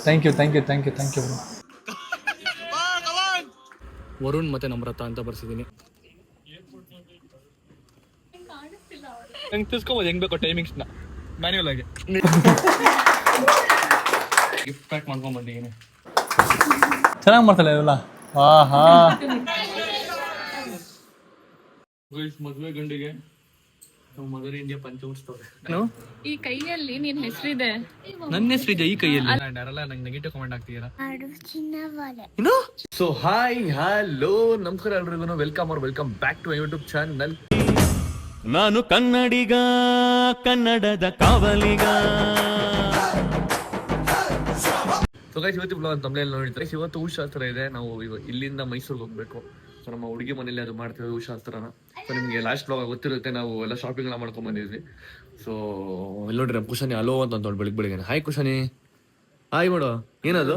Thank you thank you thank you thank you bro. Varun ಮತ್ತೆ ನಮ್ರತ ಅಂತ ಬರ್ಸಿದ್ದೀನಿ. ಹೆಂಗ್ ತಿಳ್ಸ್ಕೊಬೋದು ಹೆಂಗ್ ಬೇಕೋ ಟೈಮಿಂಗ್ಸ್ನ ಮ್ಯಾನ್ಯುವಲ್ ಆಗಿ. ಗಿಫ್ಟ್ ಪ್ಯಾಕ್ ಮಾಡ್ಕೊಂಡ್ ಬಂದಿದ್ದೀನಿ. ಚೆನ್ನಾಗಿ ಮಾಡ್ತಾಳೆ ಇವೆಲ್ಲ. ಹಾ ಮದುವೆ ಗಂಡಿಗೆ ಮದರ್ ಇಂಡಿಯಾ ಪಂಚ ಉಡ್ಸ್ತವ್ರೆ. ಈ ಕೈಯಲ್ಲಿ ನಿನ್ ಹೆಸರಿದೆ. ನನ್ನ ಹೆಸರಿದೆ ಈ ಕೈಯಲ್ಲಿ. ಯಾರೆಲ್ಲ ನಂಗೆ ನೆಗೆಟಿವ್ ಕಮೆಂಟ್ ಆಗ್ತಿದ್ದೀರಾ? ಸೊ ಹಾಯ್ ಹಲೋ ನಮಸ್ಕಾರ ಎಲ್ರಿಗೂ, welcome back to YouTube channel. ನಾನು ಕನ್ನಡಿಗ, ಕನ್ನಡದ ಕಾವಲಿಗ. ಸೊ ಗೈಸ್ ಇವತ್ತು ಬ್ಲಾಗ್ ತಮ್ಮಲ್ಲಿ ನೋಡಿದ್ರೆ ಇವತ್ತು ಹೂಶಾಸ್ತ್ರ ಇದೆ. ನಾವು ಇಲ್ಲಿಂದ ಮೈಸೂರಿಗೆ ಹೋಗ್ಬೇಕು. ಸೊ ನಮ್ಮ ಹುಡುಗಿ ಮನೇಲಿ ಅದು ಮಾಡ್ತೀವಿ ಹೂಶಾಸ್ತ್ರನ. ಸೊ ನಿಮಗೆ ಲಾಸ್ಟ್ ಬ್ಲಾಗ್ ಗೊತ್ತಿರುತ್ತೆ, ನಾವು ಎಲ್ಲ ಶಾಪಿಂಗ್ ಎಲ್ಲ ಮಾಡ್ಕೊಂಡ್ ಬಂದಿದ್ವಿ. ಸೊ ಇಲ್ಲಿ ನೋಡ್ರಿ ನಮ್ಮ ಕುಶಾನಿ ಅಲೋ ಅಂತ ಬೆಳಿಗ್ಗೆ ಹಾಯ್ ಕುಶಾನಿ ಹಾಯ್ ಮಾಡು. ಏನದು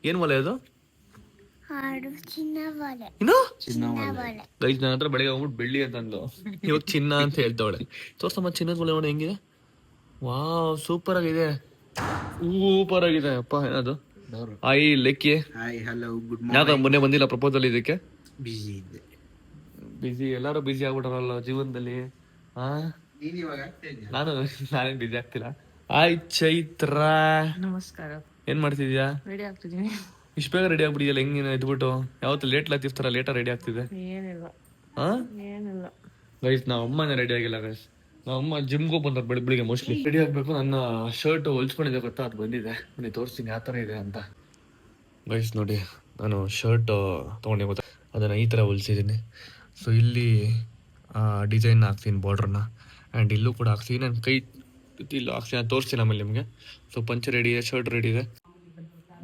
ಏನ್ ಮಲೆ ಅದು? ಗೈಸ್ ನನ್ನ ಹತ್ರ ಬೆಳಿಗ್ಗೆ ಹೋಗ್ಬಿಟ್ಟು ಬೆಳ್ಳಿ ಅಂತ ಅಂದ್ಲು, ಇವಾಗ ಚಿನ್ನ ಅಂತ ಹೇಳ್ತಾವಳೆ. ತೋರ್ಸಮ್ಮ ಚಿನ್ನದ ಮಲೆ ನೋಡಿ ಹೆಂಗಿದೆ. ವಾವ್ ಸೂಪರ್ ಆಗಿದೆ, ಸೂಪರ್ ಆಗಿದೆ ಅಪ್ಪ. ಏನದು ಹಾಯ್ ಲೆಕ್ಕಿ. ಯಾವ್ದು ಮೊನ್ನೆ ಬಂದಿಲ್ಲ ಪ್ರಪೋಸಲ್ ಇದಕ್ಕೆ? ಬಿಸಿ ಎಲ್ಲಾರು ಬಿಸಿ ಆಗ್ಬಿಟ್ರಲ್ಲ ಜೀವನದಲ್ಲಿ. ನಾನೇನ್ ಬಿಸಿ ಆಗ್ತಿಲ್ಲ. ಹಾಯ್ ಚೈತ್ರ. ನಮಸ್ಕಾರ. ಏನ್ ಮಾಡ್ತಿದ್ಯಾ? ರೆಡಿ ಆಗ್ತಿದ್ದೀನಿ. ಇಷ್ಟ ಬೇಗ ರೆಡಿ ಆಗ್ಬಿಟ್ಟಿದ್ಯಲ್ಲ, ಹೆಂಗ್ ಇದ್ಬಿಟ್ಟು ಯಾವತ್ತು ಲೇಟ್ ಆಗ್ತಿರ್ತಾರ ಲೇಟ ರೆಡಿ ಆಗ್ತಿದೆ. ಏನಿಲ್ಲ. ಗೈಸ್ ನಾವ್ ಅಮ್ಮನೇ ರೆಡಿ ಆಗಿಲ್ಲ ಗೈಸ್. ನಾವ್ ಅಮ್ಮ ಜಿಮ್ಗೂ ಬಂದಾರ ಬೆಳಿಗ್ಗೆ ಮೋಸ್ಟ್ಲಿ. ರೆಡಿ ಆಗ್ಬೇಕು. ನನ್ನ ಶರ್ಟ್ ಹೊಲ್ಸ್ಕೊಂಡಿದ್ದೆ ಗೊತ್ತಾ, ಅದು ಬಂದಿದೆ. ನೋಡಿ ತೋರಿಸ್ತೀನಿ ಯಾವ ತರ ಇದೆ ಅಂತ. ಗೈಸ್ ನೋಡಿ ನಾನು ಶರ್ಟ್ ತೊಗೊಂಡೆ ಗೊತ್ತಾ, ಅದನ್ನ ಈ ತರ ಹೊಲ್ಸಿದ್ದೀನಿ. ಸೊ ಇಲ್ಲಿ ಡಿಸೈನ್ ಹಾಕ್ತೀನಿ ಬಾರ್ಡ್ರನ್ನ, ಆ್ಯಂಡ್ ಇಲ್ಲೂ ಕೂಡ ಹಾಕ್ತೀನಿ. ನನ್ನ ಕೈ ಇಲ್ಲೂ ಹಾಕ್ತೀನಿ, ನಾನು ತೋರಿಸ್ತೀನಿ ಆಮೇಲೆ ನಿಮಗೆ. ಸೊ ಪಂಚೆ ರೆಡಿ ಇದೆ, ಶರ್ಟ್ ರೆಡಿ ಇದೆ.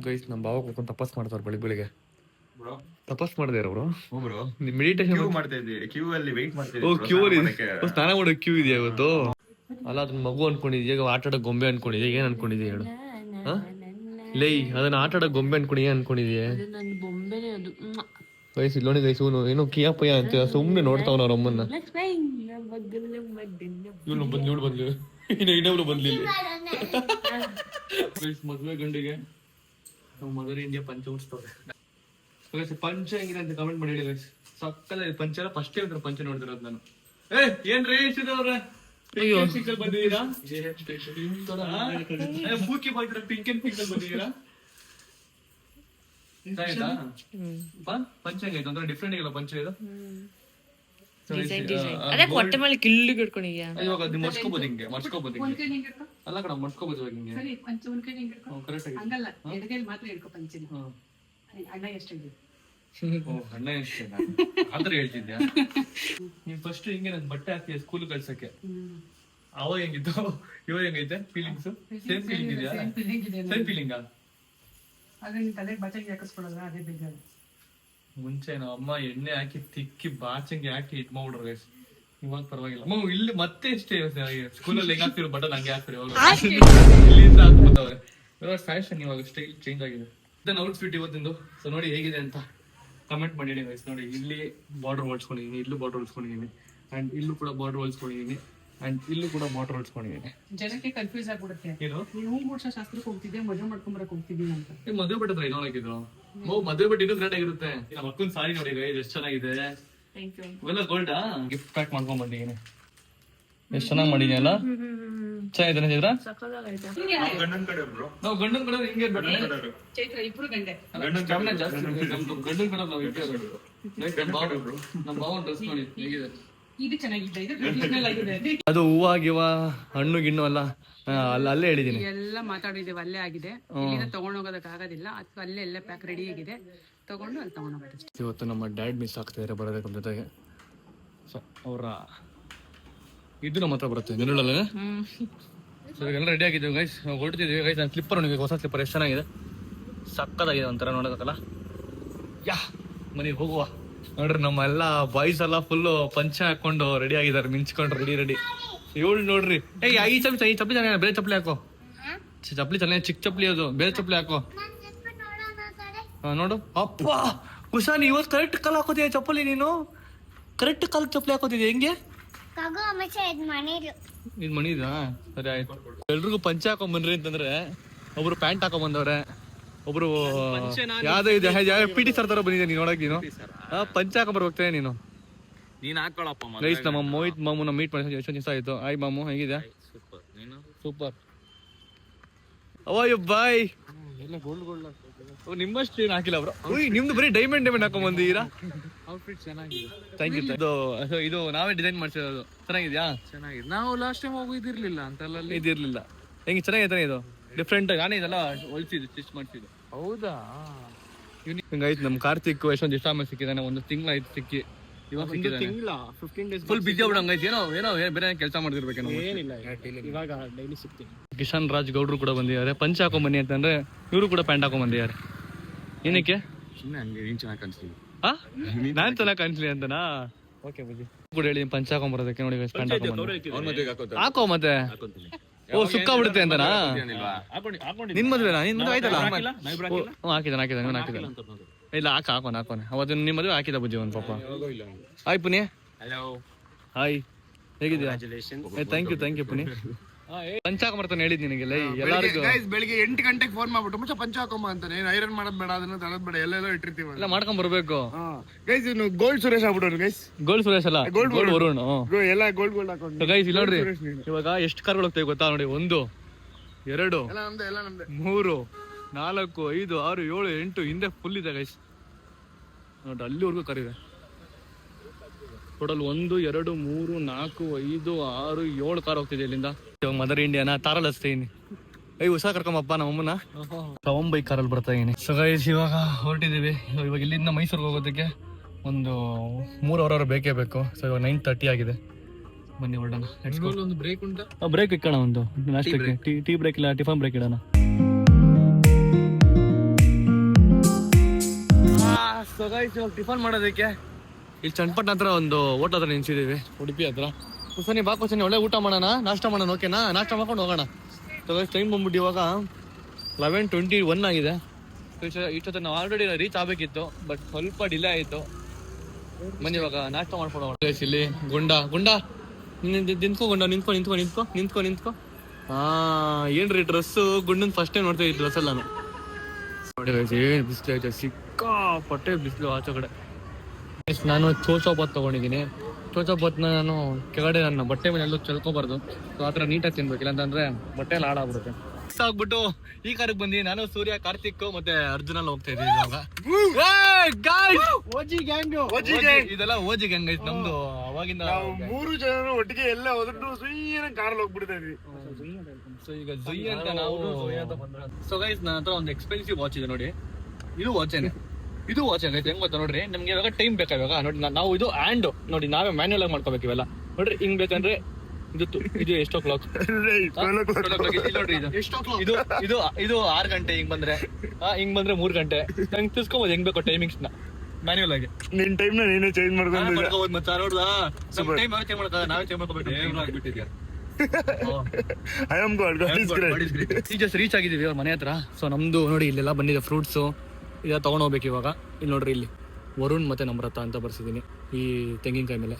ಗೈಸ್ ನಮ್ಮ ಬಾವ ಕೂತ್ಕೊಂಡು ತಪಾಸ್ ಮಾಡ್ತಾರೆ ಬೆಳಿಗ್ಗೆ. ತಪಾಸ್ ಮಾಡಿದೆ ಅವರು ಮೆಡಿಟೇಷನ್ ಮಾಡ್ತಾ ಇದ್ದೀವಿ. ಕ್ಯೂ ಅಲ್ಲಿ ವೇಟ್ ಮಾಡ್ತಿದ್ದೀವಿ. ಓ ಕ್ಯೂ ಅಲ್ಲಿ ಸ್ನಾನ ಮಾಡೋ ಕ್ಯೂ ಇದೆಯಾ ಇವತ್ತು? ಅಲ್ಲ ಅದನ್ನ ಮಗು ಅನ್ಕೊಂಡಿದ್ಯಾ, ಆಟ ಆಡೋ ಗೊಂಬೆ ಅನ್ಕೊಂಡಿದ್ಯಾ, ಏನ್ ಅನ್ಕೊಂಡಿದ್ಯಾ ಹೇಳು? ಲೈ ಅದನ್ನ ಆಟ ಆಡೋ ಗೊಂಬೆ ಅನ್ಕೊಂಡು ಏನ್ ಅನ್ಕೊಂಡಿದ್ಯಾ? ಗೈಸ್ ಇಲ್ಲಿ ನೋಡಿ ಗೈಸ್, ಏನೋ ಕಿಯಾ ಪಯ್ಯ ಅಂತ ಸುಮ್ಮನೆ ನೋಡ್ತಾವ ಅವ್ರ ಅಮ್ಮನ್ನ. ಇವಳು ಬಂದ್ಲು ಇನ್ನೊಬ್ಳು ಬಂದ್ಲಿಲ್ಲ. ಮದುವೆ ಗಂಡಿಗೆ ಮದರ್ ಇಂಡಿಯಾ ಪಂಚ ಉಡ್ಸ್ತವ್ರೆ. ಪಂಚ ಹೆಂಗಿದೆ ಅಂತ ಕಮೆಂಟ್ ಮಾಡಿ ಹೇಳಿ ಗೈಸ್. ಸಕ್ಕಲ ಪಂಚ ಎಲ್ಲ ಫಸ್ಟ್ ಟೈಮ್ ಪಂಚ ನೋಡ್ತಿರೋದು ನಾನು. ಏನ್ರಿ ಅವ್ರೆ ಬಂದಿದ್ದೀರಾ? ಮೂಕಿ ಬಾಯ್ತರ ಪಿಂಕ್ ಅಂಡ್ ಪಿಂಕ್ ಅಲ್ಲಿ ಬಂದಿದ್ದೀರಾ? ಪಂಚ ಹೆಂಗೈತೆ ಅಂದ್ರೆ ಡಿಫ್ರೆಂಟ್ ಆಗಿಲ್ಲ ಪಂಚ ಇದು. ಹೊಟ್ಟೆ ಮೇಲೆ ಕಿಲ್ಲಿಗೆ ಇಟ್ಕೊಂಡಿದ್ಯಾ? ಇವಾಗ ಅದು ಮರ್ಸ್ಕೋಬಹುದು, ಹಿಂಗೆ ಮರ್ಸ್ಕೋಬಹುದು. ಅಲ್ಲ ಕಣ ಮರ್ಸ್ಕೋಬಹುದು ಇವಾಗ ಹಿಂಗೆ. ಕರೆಕ್ಟ್ ಅಣ್ಣ ಎಷ್ಟು ಆತರ ಹೇಳ್ತಿದ್ಯಾ ನೀನ್? ಫಸ್ಟ್ ಹಿಂಗೆ ನನ್ ಬಟ್ಟೆ ಹಾಕಿ ಸ್ಕೂಲ್ ಕಳ್ಸಕ್ಕೆ, ಅವಾಗ ಹೆಂಗಿತ್ತು ಇವಾಗ ಹೆಂಗೈತೆ ಫೀಲಿಂಗ್ಸ್? ಸೇಮ್ ಫೀಲಿಂಗ್ ಇದೆಯಾ? ಸೇಮ್ ಫೀಲಿಂಗಾ? ಮುಂಚೆ ನಮ್ಮ ಅಮ್ಮ ಎಣ್ಣೆ ಹಾಕಿ ತಿಕ್ಕಿ ಬಾಚಂಗೆ ಹಾಕಿ ಇಟ್ ಮಾಡ್ಬಿಡ್ರು ಗೈಸ್. ಇವಾಗ ಪರವಾಗಿಲ್ಲ. ಇಲ್ಲಿ ಮತ್ತೆ ಎಷ್ಟೇ ಸ್ಕೂಲಲ್ಲಿ ಹೆಂಗ್ ಹಾಕ್ತಿರೋ ಬಟನ್ ಹಂಗೆ ಹಾಕ್ತಿರಿ. ಇಲ್ಲಿಂದ ಹಾಕ್ಬಿಟ್ಟವ್ರೆ. ಇವಾಗ ಫ್ಯಾಷನ್, ಇವಾಗ ಸ್ಟೈಲ್ ಚೇಂಜ್ ಆಗಿದೆ. ಇದನ್ನ ಔಟ್ಫಿಟ್ ಇವತ್ತಿಂದು. ಸೊ ನೋಡಿ ಹೇಗಿದೆ ಅಂತ ಕಮೆಂಟ್ ಮಾಡಿ ಗೈಸ್. ನೋಡಿ ಇಲ್ಲಿ ಬಾರ್ಡರ್ ಹೊಲ್ಸ್ಕೊಂಡಿದೀನಿ, ಇಲ್ಲೂ ಬಾರ್ಡರ್ ಹೊಲ್ಸ್ಕೊಂಡಿದೀನಿ, ಅಂಡ್ ಇಲ್ಲೂ ಕೂಡ ಬಾರ್ಡರ್ ಹೊಲ್ಸ್ಕೊಂಡಿದೀನಿ, ಅಂಡ್ ಇಲ್ಲೂ ಕೂಡ ಬಾರ್ಡರ್ ಹೊಲ್ಸ್ಕೊಂಡಿದೀನಿ. ಜನಕ್ಕೆ ಕನ್ಫ್ಯೂಸ್ ಆಗ್ಬಿಡುತ್ತೆ. ಏನು ನೀವು ಮೂರ್ಷ ಶಾಸ್ತ್ರಕ್ಕೆ ಹೋಗ್ತಿದ್ದೆ, ಮದುವೆ ಮಾಡ್ಕೊಂಬರಕ್ ಹೋಗ್ತಿದೀನಿ ಅಂತ. ಮದುವೆ ಬಟ್ಟೆ ಏನೋ ಹಾಕಿದ್ರು. ಮದುವೆ ಬಟ್ಟೆ ಇನ್ನೂ ಗ್ರೇಟ್ ಆಗಿರುತ್ತೆ. ನಮ್ಮ ಅಕ್ಕನ ಸಾರಿ ನೋಡಿ ಗೈಸ್ ಎಷ್ಟು ಚೆನ್ನಾಗಿದೆ. ಇವೆಲ್ಲ ಗೋಲ್ಡಾ? ಗಿಫ್ಟ್ ಪ್ಯಾಕ್ ಮಾಡ್ಕೊಂಡ್ ಬಂದಿದ್ದೀನಿ. ಎಷ್ಟು ಚೆನ್ನಾಗಿ ಮಾಡಿದೀನಿ ಅಲ್ಲ? ಚೆನ್ನಾಗಿದೆ ಚೈತ್ರ? ನಾವು ಗಂಡನ್ ಕಡೆ ಹಿಂಗೆ ನಮ್ಮ ಭಾವನ್ ಡ್ರೆಸ್ ನೋಡಿ ಹೇಗಿದೆ. ಅದು ಹೂವ ಗಿವ ಹಣ್ಣು ಗಿಣ್ಣು ಅಲ್ಲ, ಅಲ್ಲೇ ಹೇಳಿದೀನಿ. ಎಲ್ಲ ಮಾತಾಡಿದೀವಿ, ಅಲ್ಲೇ ಆಗಿದೆ. ಇಲ್ಲಿಂದ ತಗೊಂಡೋಗೋದಕ್ಕೆ ಆಗೋದಿಲ್ಲ, ಅಥವಾ ಅಲ್ಲೇ ಎಲ್ಲ ಪ್ಯಾಕ್ ರೆಡಿ ಆಗಿದೆ, ತಗೊಂಡು ಅಲ್ಲಿ ತಗೊಂಡೋಗೋದು. ಇವತ್ತು ನಮ್ಮ ಡ್ಯಾಡ್ ಮಿಸ್ ಆಗ್ತಿದ್ದಾರೆ ಬರೋದಕ್ಕೆ ನಮ್ಮ ಜೊತೆಗೆ. ಸೊ ಅವರ ಇದು ನಮ್ಮ ಹತ್ರ ಬರುತ್ತೆ ನೆರಳಲ್ಲ. ಸೊ ಎಲ್ಲ ರೆಡಿ ಆಗಿದ್ದೀವಿ ಗೈಸ್, ಹೊರಡ್ತಿದ್ದೀವಿ ಗೈಸ್. ನಾನು ಸ್ಲಿಪ್ಪರ್ ನಿಮಗೆ ಹೊಸ ಸ್ಲಿಪ್ಪರ್ ಎಷ್ಟು ಚೆನ್ನಾಗಿದೆ, ಸಕ್ಕತ್ತಾಗಿದೆ ಒಂಥರ ನೋಡೋದಕ್ಕಲ್ಲ. ಯಾ ಮನೆಗೆ ಹೋಗುವ. ನೋಡ್ರಿ ನಮ್ಮ ಎಲ್ಲ ಬಾಯ್ಸ್ ಎಲ್ಲ ಫುಲ್ಲು ಪಂಚ ಹಾಕೊಂಡು ರೆಡಿ ಆಗಿದ್ದಾರೆ, ಮಿಂಚ್ಕೊಂಡು ರೆಡಿ. ಇವಳು ನೋಡ್ರಿ, ಈ ಚಪ್ಪಲಿ ಚೆನ್ನಾಗಿ, ಬೇರೆ ಚಪ್ಪಲಿ ಹಾಕೋ. ಚಪ್ಪಲಿ ಚೆನ್ನಾಗಿ, ಚಿಕ್ಕ ಚಪ್ಪಲಿ ಅದು, ಬೇರೆ ಚಪ್ಪಲಿ ಹಾಕೋ. ನೋಡು ಅಪ್ಪ ಕುಶಾನಿ, ಇವತ್ತು ಕರೆಕ್ಟ್ ಕಾಲ್ ಹಾಕೋತಿಯ ಚಪ್ಪಲಿ ನೀನು. ಕರೆಕ್ಟ್ ಕಾಲ್ ಚಪ್ಪಲಿ ಹಾಕೋತಿದ್ಯಾ ಹೆಂಗೆ? ಇದು ಮಣಿದಾ? ಸರಿ ಆಯ್ತು. ಎಲ್ರಿಗೂ ಪಂಚ ಹಾಕೊಂಡ್ ಬನ್ರಿ ಅಂತಂದ್ರೆ ಒಬ್ರು ಪ್ಯಾಂಟ್ ಹಾಕೊಂಡ್ ಬಂದವ್ರೆ, ಒಬ್ರು ಯಾವ್ದೋ ಇದೆ ಪಿ ಟಿ ಸರ್ ತರ ಬಂದಿದೆ. ನೀನ್ ನೋಡಕ್ ನೀನು ಪಂಚ ಹಾಕೊಂಡ್ ಹೋಗ್ತೇನೆ ನೀನು. ನೀನ್ ಹಾಕೊಳಪ್ಪ ಗೈಸ್ ನಮ್ಮ ಮೋಹಿತ್ ಮಾಮೂನ ಮೀಟ್ ಮಾಡಿ ಎಷ್ಟೊಂದು ದಿವಸ ಆಯ್ತು. ಆಯ್ ಮಾಮು ಹೇಗಿದೆ? ಸೂಪರ್. ಅವಯ್ಯೋ ಬಾಯ್ ಎಲ್ಲ ಗೋಲ್ಡ್ ನಿಮ್ಮಷ್ಟು ಏನು ಹಾಕಿಲ್ಲ ಬ್ರೋ. ನಿಮ್ದು ಬರೀ ಡೈಮಂಡ್ ಹಾಕೊಂಡ್ ಬಂದಿದ್ದೀರಾ. ಔಟ್ಫಿಟ್ ಚೆನ್ನಾಗಿದೆ. Thank you. ಇದು ನಾವೇ ಡಿಸೈನ್ ಮಾಡ್ಸಿರೋದು. ಚೆನ್ನಾಗಿದ್ಯಾ? ಚೆನ್ನಾಗಿದೆ. ನಾವು ಲಾಸ್ಟ್ ಟೈಮ್ ಹೋಗಿದಿರ್ಲಿಲ್ಲ ಅಂತಲ್ಲ, ಇದಿರ್ಲಿಲ್ಲ. ಹೆಂಗೆ ಚೆನ್ನಾಗಿದೆ ಇದು ಡಿಫ್ರೆಂಟ್. ನಾನೇ ಇದೆಲ್ಲ ಹೊಲ್ಸಿದ್ದು ಸ್ಟಿಚ್ ಮಾಡ್ಸಿದ್ದು. ಹೌದಾ? ಹಿಂಗಾಯ್ತು ನಮ್ಮ ಕಾರ್ತಿಕ್ ಎಷ್ಟೊಂದು ಇಷ್ಟ ಆಮೇಲೆ ಸಿಕ್ಕಿದಾನೆ. ಒಂದು ತಿಂಗಳಾಯ್ತು ಸಿಕ್ಕಿ. ಇವಾಗ ತಿಂಗಳ 15 days ಫುಲ್ ಬಿಜಿ ಆಗ್ಬಿಡಂಗೈತಿ. ಏನೋ ಬೇರೆ ಕೆಲಸ ಮಾಡ್ತಿರ್ಬೇಕೇನೋ. ಏನಿಲ್ಲ, ಇವಾಗ ಡೈಲಿ ಸಿಗ್ತೀನಿ. ಕಿಶನ್ ರಾಜ್ ಗೌಡ್ರು ಕೂಡ ಬಂದಿದ್ದಾರೆ. ಪಂಚ ಹಾಕೊಂಡ್ ಬನ್ನಿ ಅಂತಂದ್ರೆ ಇವರು ಕೂಡ ಪ್ಯಾಂಟ್ ಹಾಕೊಂಡ್ ಬಂದಿದ್ದಾರೆ. ಏನಕ್ಕೆ? ಸುಮ್ಮನೆ ಹಂಗೆ ನೀನ್ ಚೆನ್ನಾಗಿ ಕಾಣಿಸ್ತೀವಿ. ನಾನ್ ಚೆನ್ನಾಗಿ ಕಾಣಿಸ್ಲಿ ಅಂತನಾ? ಓಕೆ ಬುಜ್ಜಿ ಕೂಡ ಹೇಳಿ ಪಂಚ ಹಾಕೊಂಡ್ ಬರೋದಕ್ಕೆ. ನೋಡಿ ಪ್ಯಾಂಟ್ ಹಾಕೊಂಡ್ ಹಾಕೋ ಮತ್ತೆ. ಓ ಸುಕ್ಕ ಬಿಡುತ್ತೆ ಅಂತನಾ? ನಿನ್ ಮದ್ವೆನಾ? ನಿನ್ ಮದ್ವೆ ಆಯ್ತಲ್ಲ? ಹಾಕಿದ್ದಾನೆ. ಇಲ್ಲ ಹಾಕೋನೆ ಅವತ್ತು ನಿಮ್ಮ ಮದುವೆ ಹಾಕಿದ ಬುಜ್ಜಿ ಒಂದು ಪಾಪ. ಹಾಯ್ ಪುನಿ. ಹಾಯ್, ಹೇಗಿದ್ಯಾ? Thank you Puni. ಪಂಚ ಹಾಕೊಂಬರ್ತಾನೆ ಹೇಳಿದ್ ನಿನಗೆಲ್ಲ ಎಲ್ಲರಿಗೂ. ಬೆಳಿಗ್ಗೆ 8 ಗಂಟೆಗೆ ಫೋನ್ ಮಾಡ್ಬಿಟ್ಟು ಮುಂಚೆ ಪಂಚ ಹಾಕೊಂಬ ಅಂತಾನೆ. ಐರನ್ ಮಾಡೋದ್ ಬೇಡ, ಅದನ್ನ ತಳದ್ ಬೇಡ, ಎಲ್ಲೆಲ್ಲ ಇಟ್ಟಿರ್ತೀವಿ. ಎಲ್ಲ ಮಾಡ್ಕೊಂಡ್ ಬರ್ಬೇಕು. ಗೈಸ್ ಇನ್ನು ಗೋಲ್ಡ್ ಸುರೇಶ್ ಆಗ್ಬಿಟ್ಟವ್ರು ಗೈಸ್. ಗೋಲ್ಡ್ ಸುರೇಶ್ ಅಲ್ಲ, ಗೋಲ್ಡ್ ವರುಣ್. ಎಲ್ಲ ಗೋಲ್ಡ್ ಹಾಕೊಂಡು ಗೈಸ್ ಇಲ್ಲಿ ನೋಡ್ರಿ ಇವಾಗ ಎಷ್ಟು ಕಾರ್ಗಳು ಹೋಗ್ತೇವೆ ಗೊತ್ತಾ? ನೋಡಿ 1 2 3 4 5 6 7 8 ಹಿಂದೆ ಫುಲ್ ಇದೆ ಗೈಸ್. ನೋಡಿ ಅಲ್ಲಿವರೆಗೂ ಕಾರ್ ಇದೆ. ಟೋಟಲ್ 1 2 3 4 5 6 7 ಕಾರ್ ಹೋಗ್ತಿದೆ ಇಲ್ಲಿಂದ. ಇವಾಗ ಮದರ್ ಇಂಡಿಯಾನ ತಾರಲ್ಲಿ ಹಚ್ತೀನಿ. ಹೊಸ ಕರ್ಕೊಂಬಪ್ಪ ನಮ್ಮಮ್ಮನ ಬೈಕ್ ಕಾರಲ್ಲಿ ಬರ್ತಾ ಇದೀನಿ. ಸೊ ಗೈಸ್ ಇವಾಗ ಹೊರಟಿದೀವಿ. ಇವಾಗ ಇಲ್ಲಿಂದ ಮೈಸೂರಿಗೆ ಹೋಗೋದಕ್ಕೆ ಒಂದು 3 ಅವರ್ ಬೇಕೇ ಬೇಕು. ಸೊ ಇವಾಗ 9:30 ಆಗಿದೆ. ಬನ್ನಿ ಹೊರಡೋಣ. ಒಂದು ಬ್ರೇಕ್ ಉಂಟಾ? ಬ್ರೇಕ್ ಇಕ್ಕೋಣ, ಒಂದು ನಾಷ್ಟಕ್ಕೆ ಟೀ ಬ್ರೇಕ್ ಇಲ್ಲ ಟಿಫನ್ ಬ್ರೇಕ್ ಇಡೋಣ. ಸೊ ಗೈಸ್ ಇವಾಗ ಟಿಫನ್ ಮಾಡೋದಕ್ಕೆ ಇಲ್ಲಿ ಚನ್ನಪಟ್ಟಣ ಹತ್ರ ಒಂದು ಹೋಟ್ಲ್ ಹತ್ರ ನಿಲ್ಸಿದೀವಿ, ಉಡುಪಿ ಹತ್ರ. ಸನಿ ಬಾಕೋ ಸನಿ ಒಳ್ಳೆ ಊಟ ಮಾಡೋಣ, ನಾಷ್ಟ ಮಾಡೋಣ. ಓಕೆನಾ? ನಾಷ್ಟ ಮಾಡ್ಕೊಂಡು ಹೋಗೋಣ. ಸೊ ಗೈಸ್ ಟೈಮ್ ಬಂದ್ಬಿಟ್ಟು ಇವಾಗ 11:21 ಆಗಿದೆ. ಇಷ್ಟೊತ್ತು ನಾವು ಆಲ್ರೆಡಿ ರೀಚ್ ಆಗಬೇಕಿತ್ತು, ಬಟ್ ಸ್ವಲ್ಪ ಡಿಲೇ ಆಯಿತು. ಬನ್ನಿ ಇವಾಗ ನಾಷ್ಟ ಮಾಡ್ಕೊಂಡು ಹೋಗೋಣ. ಗೈಸ್ ಇಲ್ಲಿ ಗುಂಡ ನಿಂತ್ಕೊ. ಏನ್ರಿ ಡ್ರೆಸ್ಸು ಗುಂಡನ್ ಫಸ್ಟ್ ಟೈಮ್ ನೋಡ್ತಾ ಇದ್ದ ಡ್ರೆಸ್ ಎಲ್ಲ ನಾನು. ನೋಡಿ ಗೈಸ್ ಏನ್ ಬಿಸಿಲು ಐತೆ, ಸಿಕ್ಕಾಪಟ್ಟೆ ಬಿಸಿಲು ಆಚೆ ಕಡೆ. ನಾನು ಚೋಚೋಬಾತ್ ತಗೊಂಡಿದ್ದೀನಿ. ಚೋಚೋಬಾತ್ನ ನಾನು ಕೆಳಗಡೆ ನನ್ನ ಬಟ್ಟೆ ಮೇಲೆ ಎಲ್ಲೂ ಚೆಲ್ಕೋಬಾರ್ದು. ಸೊ ಆ ಥರ ನೀಟಾಗಿ ತಿನ್ಬೇಕಿಲ್ಲ ಅಂತಂದ್ರೆ ಬಟ್ಟೆ ಎಲ್ಲ ಹಾಳಾಗ್ಬಿಡುತ್ತೆ. ಆಗ್ಬಿಟ್ಟು ಈ ಕಾರಿಗೆ ಬಂದಿ. ನಾನು ಸೂರ್ಯ, ಕಾರ್ತಿಕ್ ಮತ್ತೆ ಅರ್ಜುನ ಹೋಗ್ತಾ ಇದ್ದೀವಿ ಇವಾಗ. ಇದೆಲ್ಲ ಓಜಿ ಗ್ಯಾಂಗ್ ಐತಿ ನಮ್ದು. ಅವಾಗಿಂದ 3 ಜನರು ಒಟ್ಟಿಗೆ ಎಲ್ಲ ಹೋದ್ರು ಸುಯ್ಯನ ಕಾರಲ್ಲಿ ಹೋಗ್ಬಿಡ್ತಾ ಇದ್ವಿ. ಸೊ ಈಗ ಜುಯ್ ಅಂತ ನಾವು. ಸೊ ಗೈಸ್ ನನ್ನ ಹತ್ರ ಒಂದು ಎಕ್ಸ್ಪೆನ್ಸಿವ್ ವಾಚ್ ಇದೆ ನೋಡಿ. ಇದು ವಾಚೇನೆ. ಆಗೈತೆ. ಹೆಂಗ್ ಗೊತ್ತಾ ನೋಡ್ರಿ, ನಮ್ಗೆ ಇವಾಗ ಟೈಮ್ ಬೇಕಾ ಇವಾಗ ನೋಡಿ. ನಾವು ಇದು ಹ್ಯಾಂಡ್ ನೋಡಿ ನಾವೇ ಮ್ಯಾನ್ಯಲ್ ಆಗಿ ಮಾಡ್ಕೋಬೇಕು ಇವೆಲ್ಲ. ನೋಡ್ರಿ ಹಿಂಗ್ ಬೇಕಂದ್ರೆ ಇದು ಎಷ್ಟೋ ಕ್ಲಾಕ್ ನೋಡ್ರಿ. ಇದು 6 ಗಂಟೆ. ಹಿಂಗ್ ಬಂದ್ರೆ 3 ಗಂಟೆ. ನಂಗೆ ತಿಳ್ಸ್ಕೊಬೋದು ಹೆಂಗ್ ಬೇಕೋ ಟೈಮಿಂಗ್ಸ್ ನ ಮ್ಯಾನ್ಯಲ್ ಆಗಿ. ನಿನ್ ಟೈಮ್ ನ ನೀನೇ ಚೇಂಜ್ ಮಾಡ್ಕೋಬೋದು. ಮತ್ತೆ ನೋಡ್ದಾ ಟೈಮ್ ಚೇಂಜ್ ಮಾಡ್ಕೋದ, ನಾವೇ ಚೇಂಜ್ ಮಾಡ್ಕೋಬೇಕು. ಈಗ ಜಸ್ಟ್ ರೀಚ್ ಆಗಿದೀವಿ ಅವ್ರ ಮನೆ ಹತ್ರ. ಸೊ ನಮ್ದು ನೋಡಿ ಇಲ್ಲೆಲ್ಲ ಬಂದಿದೆ ಫ್ರೂಟ್ಸು ಇದೆಲ್ಲ ತೊಗೊಂಡು ಹೋಗ್ಬೇಕು ಇವಾಗ. ಇಲ್ಲಿ ನೋಡ್ರಿ ಇಲ್ಲಿ ವರುಣ್ ಮತ್ತೆ ನಮ್ರತ ಅಂತ ಬರ್ಸಿದ್ದೀನಿ ಈ ತೆಂಗಿನಕಾಯಿ ಮೇಲೆ.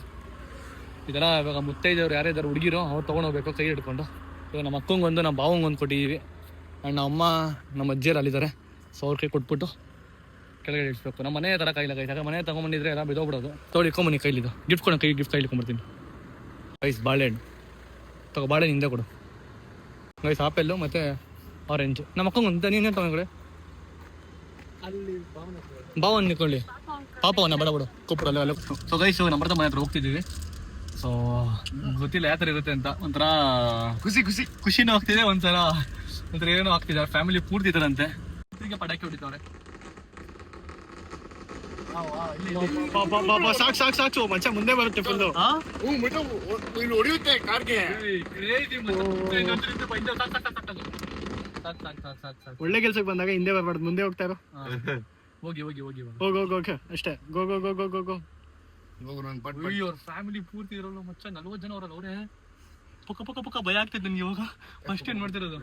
ಇದೆಲ್ಲ ಇವಾಗ ಮುತ್ತೈದವ್ರು ಯಾರ್ಯಾರು ಹುಡುಗಿರೋ ಅವ್ರು ತೊಗೊಂಡು ಹೋಗ್ಬೇಕು ಕೈ ಹಿಡ್ಕೊಂಡು. ಇವಾಗ ನಮ್ಮ ಅಕ್ಕಂಗೊಂದು ನಮ್ಮ ಬಾವಂಗೊಂದು ಕೊಟ್ಟಿದ್ದೀವಿ. ಆ್ಯಂಡ್ ನಮ್ಮ ಅಮ್ಮ ನಮ್ಮ ಅಜ್ಜಿಯರು ಅಲ್ಲಿದ್ದಾರೆ. ಸೊ ಅವ್ರ ಕೈ ಕೊಟ್ಬಿಟ್ಟು ಕೆಳಗಡೆ ಇಳಿಸ್ಬೇಕು. ನಮ್ಮ ಮನೆ ಥರ ಕೈಲ ಮನೆ ತೊಗೊಂಬಂದಿದ್ರೆ ಎಲ್ಲ ಬಿದೋಗ್ಬಿಡೋದು. ತೊಗೊಂಡು ಇಟ್ಕೊಂಬನ್ನಿ ಕೈಲಿದು ಗಿಫ್ಟ್ ಕೊಡೋ ಗಿಫ್ಟ್ ಕೈ ಇಟ್ಕೊಂಡ್ಬರ್ತೀನಿ. ಗೈಸ್ ಬಾಳೆಹಣ್ಣು ಬಾಳೆಹಣ್ಣು ಹಿಂದೆ ಕೊಡು ಗೈಸ್. ಆಪೆಲ್ಲು ಮತ್ತು ಆರೆಂಜು. ನಮ್ಮ ಅಕ್ಕಂಗೊಂದು ನೀನೇನು ತೊಗೊಂಡ್ರೆ ಬಾವನ್ ನಿಂತ್ಕೊಳ್ಳಿ ಪಾಪವನ್ನ ಬಡ ಕೊಪ್ಪಡಲ್ಲ ಅಲ್ಲ. ಸೊ ಗೈಸ್ ನಮ್ಮ ಮನೆ ಹತ್ರ ಹೋಗ್ತಿದ್ದೀವಿ. ಸೊ ಗೊತ್ತಿಲ್ಲ ಯಾವ ಥರ ಇರುತ್ತೆ ಅಂತ. ಒಂಥರ ಖುಷಿನೂ ಆಗ್ತಿದೆ, ಒಂಥರ ಏನೋ ಆಗ್ತಿದೆ. ಫ್ಯಾಮಿಲಿ ಪೂರ್ತಿ ಇದ್ದಾರಂತೆ. ಪಟಾಕಿ ಹೊಡಿತವ್ರೆ. ಸಾಕು ಮಂಚ ಮುಂದೆ ಬರುತ್ತೆ ಫುಲ್ಲು. ಹೊಡಿಯುತ್ತೆ ಕಾರ್ಗೆ. ಒಳ್ಳೆ ಕೆಲ್ಸಕ್ಕೆ ಬಂದಾಗ ಹಿಂದೆ ಬರ್ಬಾರ್ದು, ಮುಂದೆ ಹೋಗ್ತಾ ಇರೋ. ಹೋಗಿ ಅಷ್ಟೇ. ಗೋ. ಅವ್ರ ಫ್ಯಾಮಿಲಿ ಪೂರ್ತಿ ಇರೋಲ್ಲ ಮಚ್ಚ. 40 ಜನ ಅವರಲ್ಲ ಅವರೇ. ಪಕ್ಕ ಭಯ ಆಗ್ತೈತೆ ನನ್ಗೆ ಇವಾಗ. ಫಸ್ಟ್ ಏನ್ ಮಾಡ್ತಿರೋದು.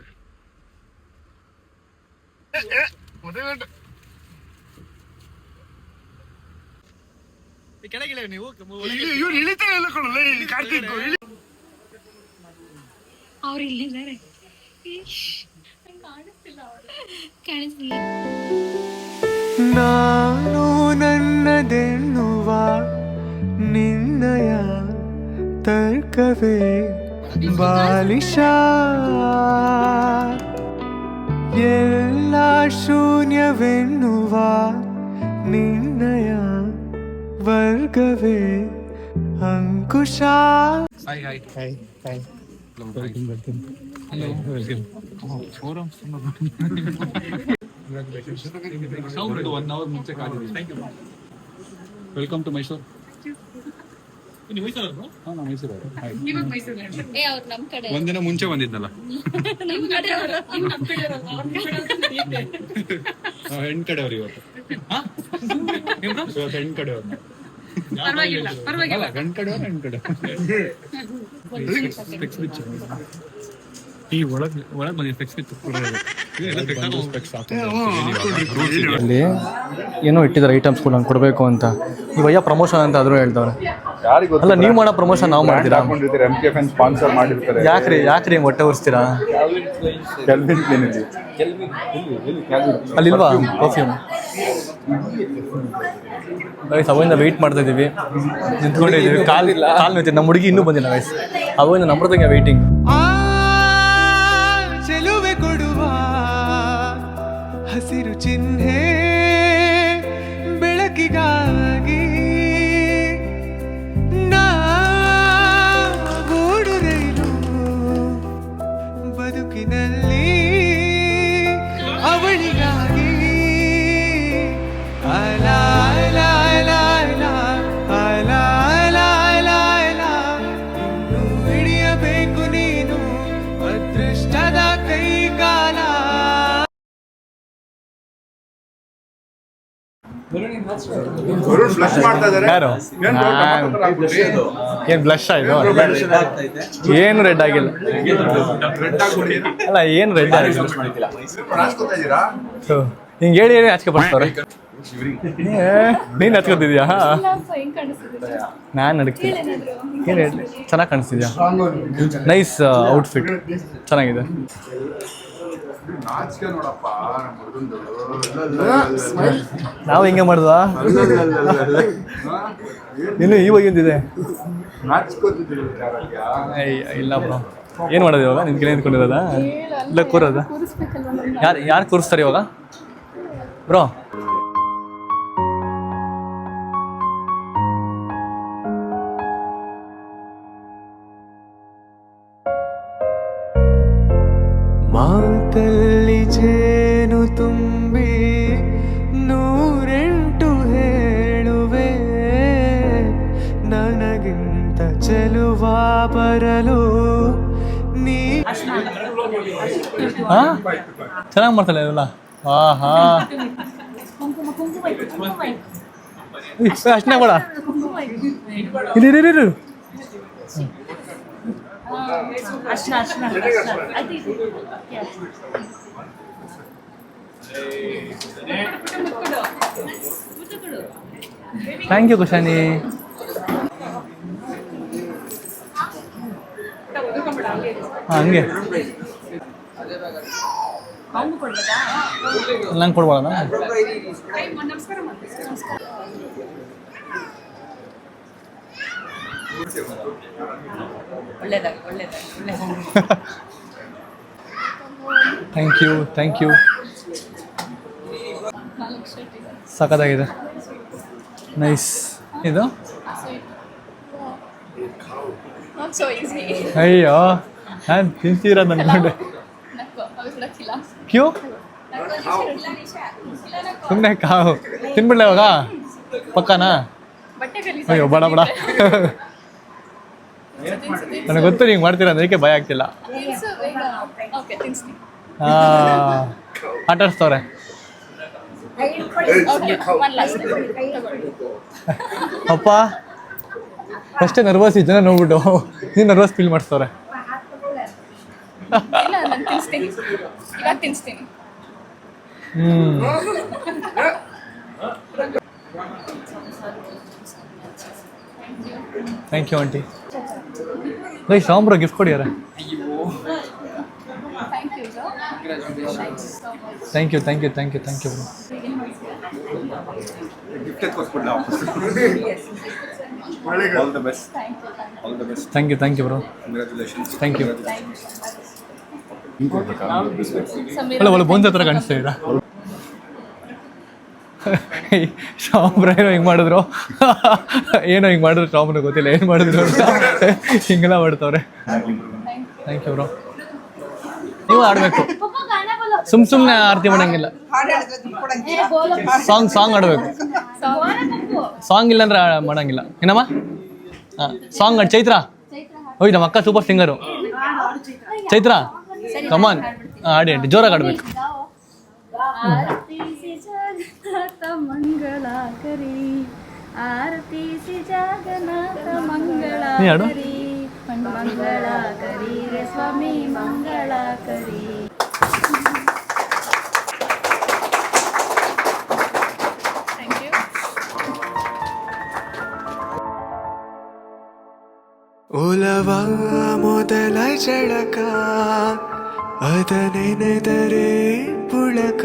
ಕೆಳಗಿಲ್ಲ ನೀವು ಅವ್ರು ಇಲ್ಲಿದ್ದಾರೆ. ನಾನು ನನ್ನದೆನ್ನುವ ನಿನ್ನಯ ತರ್ಕವೇ ಬಾಲಿಶ ಎಲ್ಲ ಶೂನ್ಯವೆನ್ನುವ ನಿನ್ನಯ ವರ್ಗವೇ ಅಂಕುಶ. Welcome to Mysuru. ಒಂದಿನ ಮುಂಚೆ ಬಂದಿದ್ನಲ್ಲ. ಹೆಣ್ ಕಡೆಯವ್ರು ಇವತ್ತು. ಹೆಣ್ ಕಡೆಯವ್ರು ಗಂಡ್ ಕಡೆಯವ್ರು ಹೆಣ್ ಕಡೆ. ಈ ಒಳಗ್ ಬಂದಿ ಫಿಕ್ಸ್ ಇತ್ತು. ಅಲ್ಲಿ ಏನೋ ಇಟ್ಟಿದ್ದಾರೆ ಐಟಮ್ಸ್ಗಳು ನಂಗೆ ಕೊಡಬೇಕು ಅಂತ. ಇವಯ್ಯ ಪ್ರಮೋಷನ್ ಅಂತ ಆದರೂ ಹೇಳ್ದವ್ರೆ. ಅಲ್ಲ, ನೀವು ಮಾಡೋ ಪ್ರಮೋಷನ್ ನಾವು ಮಾಡ್ತೀರಾ? ಸ್ಪಾನ್ಸರ್ ಮಾಡಿರ್ತಾರೆ. ಯಾಕ್ರಿ ಹೊಟ್ಟೆ ಉರಿಸ್ತೀರಾ? ಅಲ್ಲಿಲ್ವಾ ಪರ್ಫ್ಯೂಮ್? ಅವಾಗಿಂದ ವೆಯ್ಟ್ ಮಾಡ್ತಾ ಇದ್ದೀವಿ, ನಿಂತ್ಕೊಂಡಿದ್ದೀವಿ. ಕಾಲು ನೋಯ್ತಿದೆ. ನಮ್ಮ ಹುಡುಗಿ ಇನ್ನೂ ಬಂದಿಲ್ಲ ಗೈಸ್. ಅವಾಗಿಂದ ನಮ್ರದಂಗೆ ವೆಯ್ಟಿಂಗ್. ಚೆಲುವೆ ಕೊಡುವ ಹಸಿರು ಚಿಹ್ನೆ ಬೆಳಕಿಗಾಗಿ ನಾಗೂಡು ರೈಲು ಬದುಕಿನಲ್ಲಿ ಅವಳಿಗಾಗಿ ಅಲ ಅಲ ಅಲ ಅಲ ಅಲ ಅಲ ಅಲ ಅಲ ಇನ್ನು ಹಿಡಿಯಬೇಕು ನೀನು ಅದೃಷ್ಟದ ಕೈಗಾಲ. ಯಾರು? ಏನು ಬ್ಲಶ್ ಆಯ್ತು? ಏನು ರೆಡ್ ಆಗಿಲ್ಲ. ಅಲ್ಲ, ಏನು ರೆಡ್ ಆಗಿಲ್ಲ. ಹಿಂಗೆ ಹೇಳಿ ಹೇಳಿ ಆಚೆ ಬರ್ತಾರೆ. ನೀನು ಹಚ್ಕೊತಿದ್ಯಾ? ನಾನು ನಡಕ್ತೀನಿ. ಏನು ಹೇಳಿ, ಚೆನ್ನಾಗಿ ಕಾಣಿಸ್ತಿದ್ಯಾ? ನೈಸ್ ಔಟ್ಫಿಟ್, ಚೆನ್ನಾಗಿದೆ. ನಾವು ಹಿಂಗೆ ಮಾಡ್ದಾ? ಇನ್ನು ಇವಾಗಿಂದಿದೆ. ಇಲ್ಲ ಬ್ರೋ, ಏನು ಮಾಡೋದು ಇವಾಗ? ನಿನ್ಗೆ ನಿಂತ್ಕೊಂಡಿರೋದ? ಇಲ್ಲ ಕೂರೋದ? ಯಾರು ಕೂರಿಸ್ತಾರೆ ಇವಾಗ ಬ್ರೋ? ಮಾತಲ್ಲಿ ಜೇನು ತುಂಬಿ 108 ಹೇಳುವೆ, ನನಗಿಂತ ಚೆಲುವ ಬರಲು ನೀ. ಚೆನ್ನಾಗಿ ಮಾಡ್ತಾಳೆ ಇವೆಲ್ಲ. ಹಾ ಅಷ್ಟೇ ಕೂಡ ಇರು. Thank you Kushani. ಹಂಗೆ ನಂಗೆ ಕೊಡ್ಬೋದ? Thank you. ಸಖತ್ತಾಗಿದೆ, ನೈಸ್. ಇದು ಅಯ್ಯೋ, ನಾನು ತಿಂತೀರೋದು ಅನ್ಕೊಂಡೆ. ಕ್ಯೂ ಸುಮ್ಮನೆ ಕಾವು ತಿನ್ಬಿಡ್ಲ ಇವಾಗ ಪಕ್ಕನಾ? ಅಯ್ಯೋ ಬೇಡ ನನಗೆ ಗೊತ್ತು ನೀವು ಮಾಡ್ತೀರ ಅದಕ್ಕೆ ಭಯ ಆಗ್ತಿಲ್ಲ. ಆಟ ಆಡಿಸ್ತವ್ರೆ. ಅಪ್ಪ ಅಷ್ಟೇ ನರ್ವಸ್ ಜನ ನೋಡ್ಬಿಟ್ಟು ನೀನು ನರ್ವಸ್ ಫೀಲ್ ಮಾಡಿಸ್ತವ್ರೆ. Thank you aunty. ಬೈ ಶಾಂಬ್ರೋ ಗಿಫ್ಟ್ ಕೊಡಿಯಾರ. Thank you thank you thank you thank you bro. All the best. All the best. Thank you bro. Congratulations. Thank you. ಒಳ್ಳೆ ಬಂದ ಹತ್ರ ಕಾಣಿಸ್ತಾ ಇದ್ದೀರಾ. ಶಾಮ್ರ ಏನೋ ಹಿಂಗೆ ಮಾಡಿದ್ರು, ಏನೋ ಹಿಂಗೆ ಮಾಡಿದ್ರು ಶಾಮ್ರ ಗೊತ್ತಿಲ್ಲ ಏನು ಮಾಡಿದ್ರು ಅಂತ ಹಿಂಗೆಲ್ಲ ಮಾಡ್ತವ್ರೆ. Thank you bro. ನೀವು ಆಡಬೇಕು, ಸುಮ್ಮನೆ ಆರತಿ ಮಾಡಂಗಿಲ್ಲ. ಸಾಂಗ್ ಆಡಬೇಕು. ಸಾಂಗ್ ಇಲ್ಲಾಂದ್ರೆ ಮಾಡಂಗಿಲ್ಲ. ಏನಮ್ಮ ಸಾಂಗ್ ಆಡಿ. ಚೈತ್ರ ಹೋಯ್, ನಮ್ಮ ಅಕ್ಕ ಸೂಪರ್ ಸಿಂಗರು. ಚೈತ್ರ ಕಮಾನ್ ಆಡಿ ಆಡಿ ಜೋರಾಗಿ ಆಡ್ಬೇಕು. आरती से जगन्नाथ मंगलाकरी, आरती से जगन्नाथ मंगलाकरी, मंगलाकरी रे स्वामी मंगलाकरी. Thank you. ಒಲವ ಮೊದಲ ಜಳಕ ಅದ ನೆನೆದರೆ ಪುಳಕ,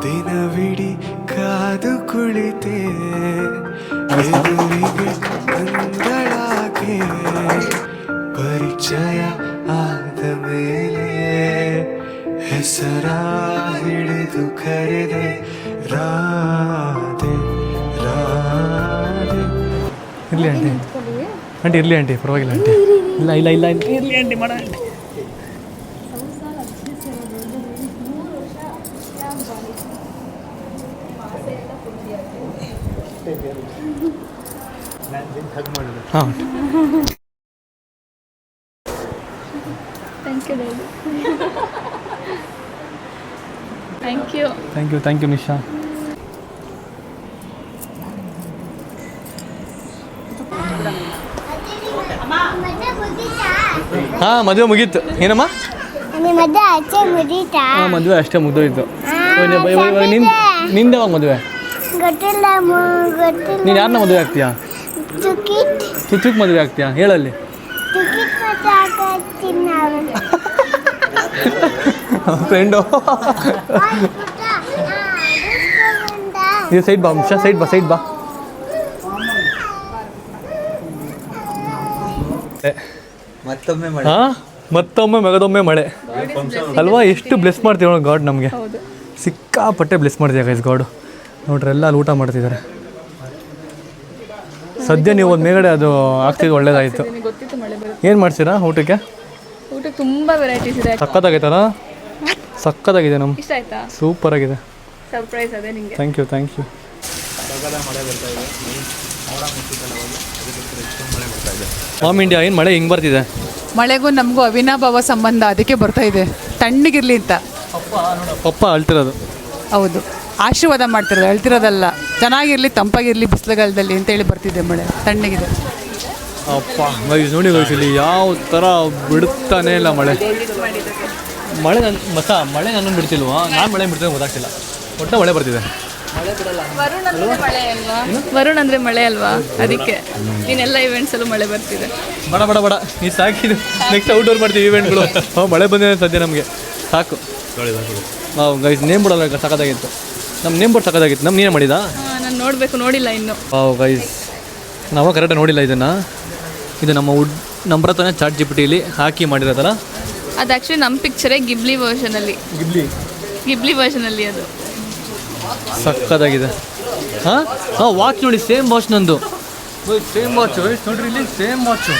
ದಿನವಿಡಿ ಕಾದು ಕುಳಿತೆ ಎದುರಿಗೆ ಅಂಗಳಾಗೆ, ಪರಿಚಯ ಆದ ಮೇಲೆ ಹೆಸರ ಹಿಡಿದು ಕರೆದೆ ರಾಧೆ ರಾಧೆ. ಇರಲಿ ಆಂಟಿ, ಆಂಟಿ ಇರಲಿ ಆಂಟಿ, ಪರವಾಗಿಲ್ಲ ಆಂಟಿ. ಇಲ್ಲ ಇಲ್ಲ ಇಲ್ಲ ಇರಲಿ ಆಂಟಿ, ಮಾಡ ಆಂಟಿ. ಹಾಂ Thank you, Daddy. Thank you. Thank you Nisha. ಹಾಂ ಮದುವೆ ಮುಗೀತು. ಏನಮ್ಮ ಹಾಂ ಮದುವೆ ಅಷ್ಟೇ ಮುಗ್ದೋಯ್ತು. ನಿಂದ ಯಾವಾಗ ಮದುವೆ? ನೀನು ಯಾರನ್ನ ಮದುವೆ ಆಗ್ತೀಯಾ? ಚುಚ್ಚುಕ್ ಮದುವೆ ಆಗ್ತೀಯಾ? ಹೇಳಲ್ಲಿ. ಫ್ರೆಂಡು ಇದು ಸೈಡ್ ಬಾ ಮಿಷಾ, ಸೈಡ್ ಬಾ. ಮತ್ತೊಮ್ಮೆ ಮಗದೊಮ್ಮೆ ಮಳೆ ಅಲ್ವಾ? ಎಷ್ಟು ಬ್ಲೆಸ್ ಮಾಡ್ತೀವಿ ನೋಡಿ ಗಾಡ್, ನಮಗೆ ಸಿಕ್ಕಾಪಟ್ಟೆ ಬ್ಲೆಸ್ ಮಾಡ್ತೀಯ ಗೈಸ್ ಗಾಡು. ನೋಡ್ರಿ ಎಲ್ಲ ಅಲ್ಲಿ ಊಟ ಮಾಡ್ತಿದ್ದಾರೆ. ಸದ್ಯ ನೀವು ಒಂದು ಮೇಗಡೆ ಅದು ಆಗ್ತಿದ್ದು ಒಳ್ಳೇದಾಯಿತು. ಏನು ಮಾಡ್ತೀರಾ ಊಟಕ್ಕೆ? ಊಟಕ್ಕೆ ತುಂಬ ವೆರೈಟೀಸ್ ಇದೆ. ಸಕ್ಕತ್ತಾಗೈತಲ್ಲ? ಸಕ್ಕತ್ತಾಗಿದೆ. ನಮ್ಮ ಇಷ್ಟ ಆಯ್ತಾ? ಸೂಪರ್ ಆಗಿದೆ. ಸರ್ಪ್ರೈಸ್ ಅದೇ ನಿಮಗೆ. Thank you. ಮಾಮ್ ಇಂಡಿಯಾ ಏನು ಮಳೆ ಹಿಂಗೆ ಬರ್ತಿದೆ? ಮಳೆಗೂ ನಮಗೂ ಅವಿನಾಭಾವ ಸಂಬಂಧ, ಅದಕ್ಕೆ ಬರ್ತಾ ಇದೆ. ತಣ್ಣಗಿರ್ಲಿ ಅಂತ ಪಪ್ಪ ಅಳ್ತಿರೋದು. ಹೌದು, ಆಶೀರ್ವಾದ ಮಾಡ್ತಿರೋದು, ಅಳ್ತಿರೋದಲ್ಲ. ಚೆನ್ನಾಗಿರ್ಲಿ, ತಂಪಾಗಿರ್ಲಿ ಬಿಸಿಲುಗಾಲದಲ್ಲಿ ಅಂತೇಳಿ ಬರ್ತಿದೆ ಮಳೆ. ತಣ್ಣಗಿದೆ. ಅಪ್ಪ ಗೈಸ್ ನೋಡಿ ಗೈಸ್, ಇಲ್ಲಿ ಯಾವ ಥರ ಬಿಡುತ್ತಾನೇ ಇಲ್ಲ ಮಳೆ. ಮಳೆ ನನ್ನ ಬಿಡ್ತಿಲ್ವಾ? ನಾನು ಮಳೆ ಬಿಡ್ತೀನಿ ಗೊತ್ತಾಗ್ತಿಲ್ಲ. ಒಟ್ಟು ಮಳೆ ಬರ್ತಿದೆ. ವರುಣ್ ಅಂದರೆ ಮಳೆ ಅಲ್ವಾ, ಅದಕ್ಕೆ ನೀನೆಲ್ಲ ಇವೆಂಟ್ಸಲ್ಲೂ ಮಳೆ ಬರ್ತಿದೆ. ಬೇಡ ನೀ ಸಾಕಿದು. ನೆಕ್ಸ್ಟ್ ಔಟ್ಡೋರ್ ಮಾಡ್ತೀವಿ ಇವೆಂಟ್ಗಳು. ಮಳೆ ಬಂದಿದೆ ಸದ್ಯ ನಮಗೆ ಸಾಕು. ನಾವು ಗೈಸ್ ನೇಮ್ ಬೋರ್ಡ್ ಅಲ್ಲ ಸಖತ್ತಾಗಿತ್ತು. ನಮ್ಮ ನೇಮ್ ಬೋರ್ಡ್ ಸಖತ್ತಾಗಿತ್ತು. ನಮ್ಮ ನೀನೇ ಮಾಡಿದಾ? ನಾನು ನೋಡಿಲ್ಲ ಇನ್ನು. ಗೈಸ್ ನಾವು ಕರೆಕ್ಟಾಗಿ ನೋಡಿಲ್ಲ ಇದನ್ನು. ಇದು ನಮ್ಮ ಹತ್ರನೇ ಚಾಟ್ ಜಿಪಿಟಿಲಿ ಹಾಕಿ ಮಾಡಿರೋದಲ್ಲ. ಅದು ಆ್ಯಕ್ಚುಲಿ ನಮ್ಮ ಪಿಕ್ಚರೇ ಗಿಬ್ಲಿ ವರ್ಷನಲ್ಲಿ ಅದು ಸಕ್ಕತ್ತಾಗಿದೆ. ಹಾಂ ವಾಚ್ ನೋಡಿ, ಸೇಮ್ ವಾಚ್ ನಂದು. ಸೇಮ್ ವಾಚ್ ನೋಡ್ರಿ, ಇಲ್ಲಿ same watch.